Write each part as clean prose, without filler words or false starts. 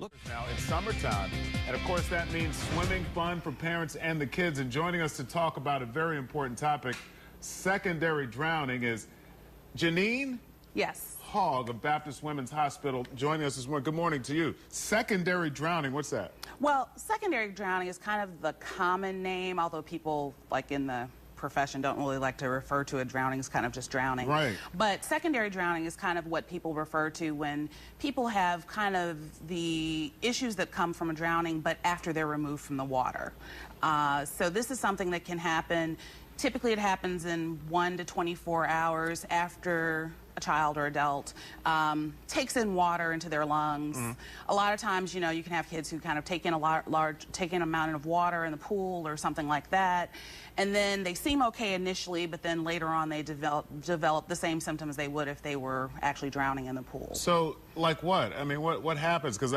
Look, now it's summertime, and of course that means swimming fun for parents and the kids. And joining us to talk about a very important topic, secondary drowning, is Jeannine Hogg of Baptist Women's Hospital joining us this morning. Good morning to you. Secondary drowning, what's that? Well, secondary drowning is kind of the common name, although people like in the profession don't really like to refer to a drowning as kind of just drowning. Right. But secondary drowning is kind of what people refer to when people have kind of the issues that come from a drowning, but after they're removed from the water. So this is something that can happen. Typically it happens in 1 to 24 hours after a child or adult takes in water into their lungs. A lot of times, you know, you can have kids who kind of take in take in amount of water in the pool or something like that, and then they seem okay initially, but then later on they develop the same symptoms they would if they were actually drowning in the pool. So, like what? I mean, what happens? Because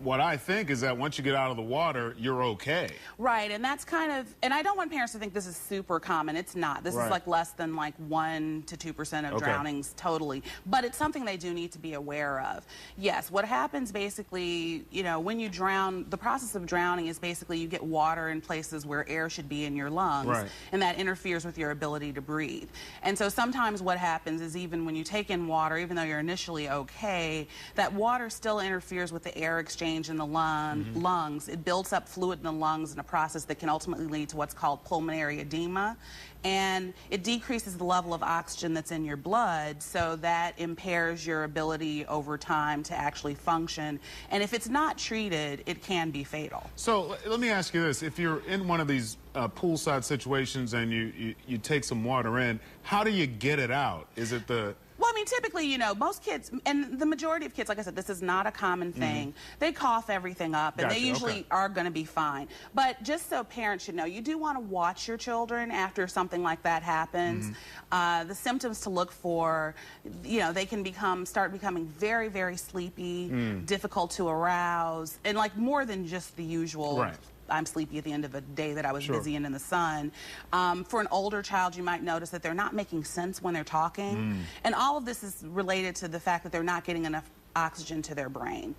what I think is that once you get out of the water, you're okay. Right, and that's kind of, and I don't want parents to think this is super common. It's not. This is like less than like 1 to 2% of drownings totally. But it's something they do need to be aware of. Yes, what happens basically, you know, when you drown, the process of drowning is basically you get water in places where air should be in your lungs, and that interferes with your ability to breathe. And so sometimes what happens is even when you take in water, even though you're initially okay, that water still interferes with the air exchange in the lungs. It builds up fluid in the lungs in a process that can ultimately lead to what's called pulmonary edema, and it decreases the level of oxygen that's in your blood, so that impairs your ability over time to actually function, and if it's not treated, it can be fatal. So let me ask you this: if you're in one of these poolside situations and you take some water in, how do you get it out? Is it the... Well, I mean, typically, you know, most kids, and the majority of kids, like I said, this is not a common thing. They cough everything up, and they usually are going to be fine. But just so parents should know, you do want to watch your children after something like that happens. The symptoms to look for, you know, they can start becoming very, very sleepy, difficult to arouse, and like more than just the usual. I'm sleepy at the end of a day that I was busy and in the sun. For an older child, you might notice that they're not making sense when they're talking. And all of this is related to the fact that they're not getting enough oxygen to their brain.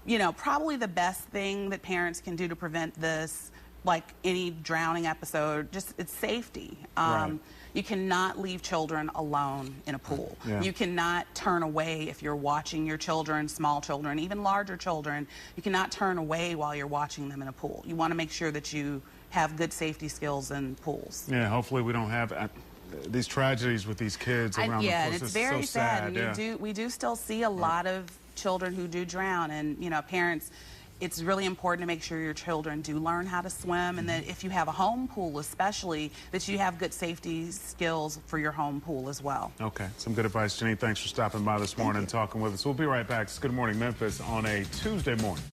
You know, probably the best thing that parents can do to prevent this, like any drowning episode, it's safety. You cannot leave children alone in a pool. You cannot turn away if you're watching your children, small children, even larger children. You cannot turn away while you're watching them in a pool. You want to make sure that you have good safety skills in pools. Yeah, hopefully we don't have these tragedies with these kids around the pool. And it's very sad. And we do still see a lot of children who do drown, and you know, parents, it's really important to make sure your children do learn how to swim, and that if you have a home pool especially, that you have good safety skills for your home pool as well. Okay, some good advice, Jeannine. Thanks for stopping by this morning and talking with us. We'll be right back. It's Good Morning Memphis on a Tuesday morning.